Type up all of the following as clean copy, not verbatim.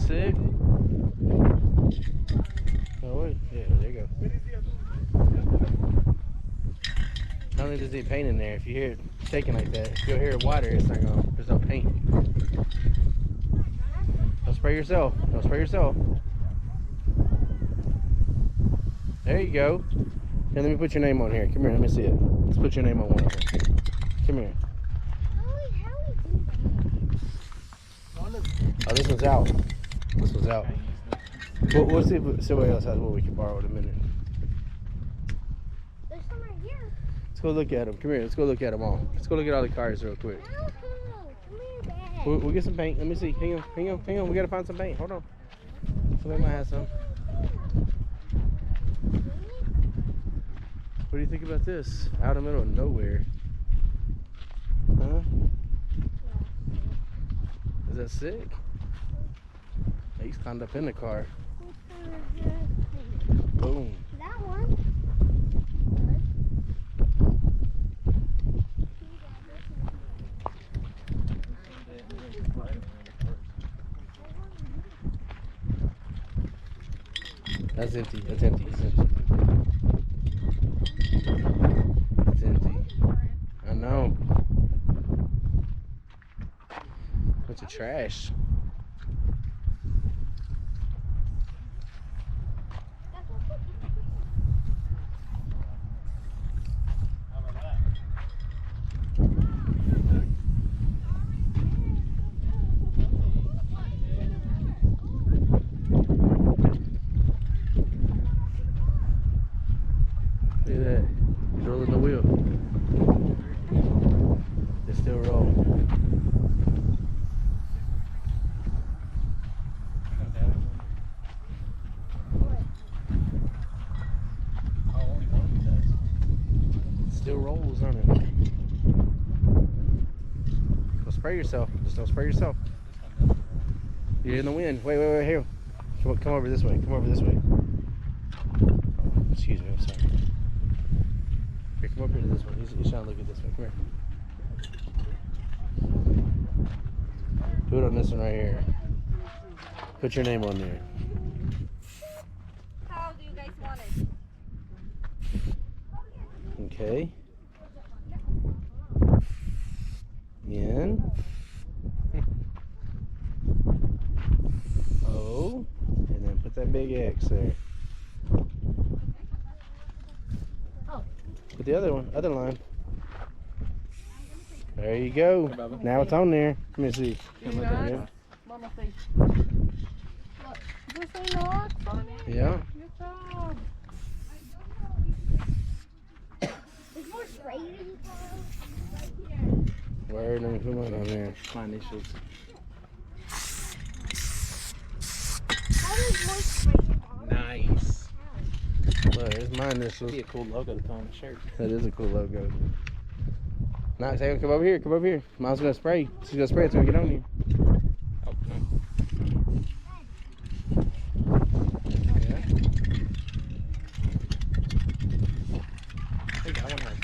sick? Oh, wait. Yeah, there you go. I don't think there's any paint in there. If you hear it shaking like that, if you'll hear it water, it's not going. There's no paint. Don't spray yourself. Don't spray yourself. There you go. Here, let me put your name on here. Come here, let me see it. Let's put your name on one of them. Come here. Oh, this one's out. This one's out. We'll see if somebody else has one we can borrow in a minute. There's some right here. Let's go look at them. Come here. Let's go look at them all. Let's go look at all the cars real quick. Come here, Dad. We'll get some paint. Let me see. Hang on. We gotta find some paint. Hold on. Somebody might have some. What do you think about this? Out in the middle of nowhere. Huh? Is that sick? He's climbed up in the car. Boom. That one. That's empty. That's empty. It's empty. It's empty. I know. Bunch of trash. Look at that. He's rolling the wheel. They still roll. Still rolls on it. Don't spray yourself. Just don't spray yourself. You're in the wind. Wait, here. Come over this way. Come over this way. Excuse me, I'm sorry. Here, come up here to this one. He's trying to look at this one. Come here. Do it on this one right here. Put your name on there. How do you guys want it? Okay. In. O. And then put that big X there. Oh. Put the other one, other line. There you go. Now it's on there. Let me see. Yeah. Mama say. Look, this ain't knocks on it. Yeah. Good job. There's more spray than Word, let me put mine on there. My initials. How does more spray than Nice. Look, there's my initials. Be a cool logo to put on the shirt. That is a cool logo. Nice. Hey, come over here. Come over here. Mom's gonna spray. She's gonna spray. It's gonna get on you. Oh, no. Yeah. Hey, I want her.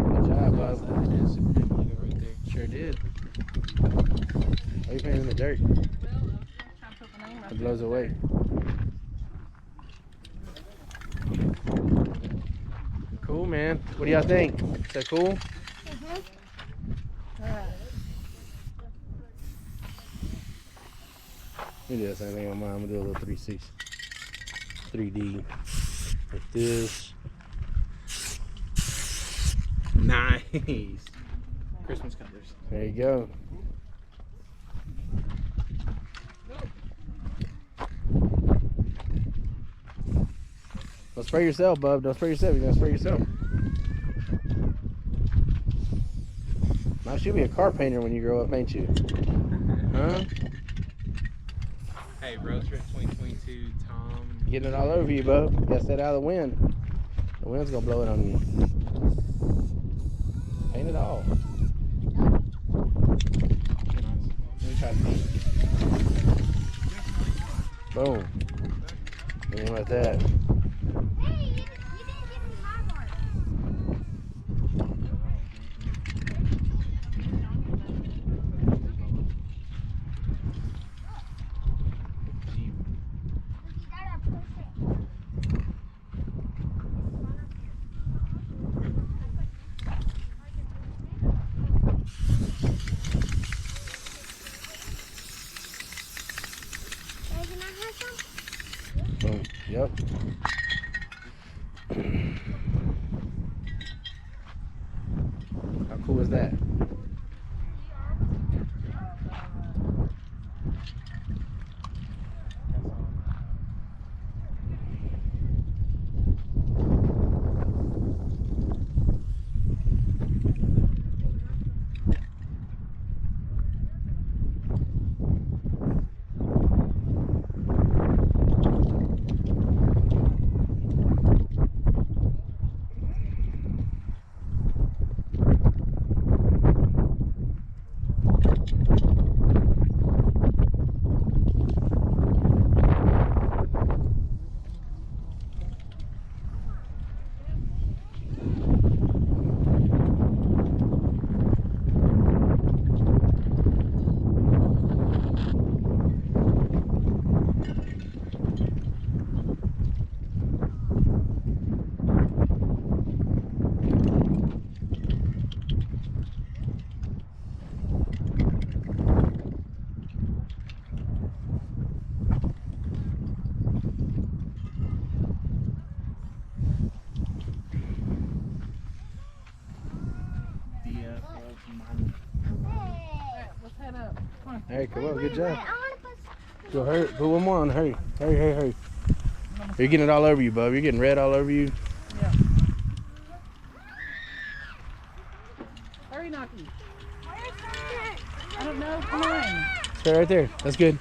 Good job, Bob. That is super good logo right there. Sure did. Why are you painting in the dirt? Trying to put the name It blows away. Cool, man. What do y'all think? Is that cool? Let me do the same thing on mine. I'm gonna do a little 3D like this. Nice. Christmas colors. There you go. Don't spray yourself, bub. Don't spray yourself. You're gonna spray yourself. Now she'll be a car painter when you grow up, ain't you? Huh? Hey, road trip 2022, Tom. Getting it all over you, bub. Got that out of the wind. The wind's gonna blow it on you. Ain't it all? Let me try to see. Boom. Ain't like that. Hey, you didn't give me my mark. Gee, You gotta push it. Hey, can I have some? Boom. Yep. How cool is that? Let's head up. Come on. Hey, come on, good job. I want to put Go hurry, put one more on. Hurry, hurry, hurry, hurry. You're getting it all over you, bub. You're getting red all over you. Yeah. Hurry, Knocky. I don't know. Come on. Stay right there. That's good.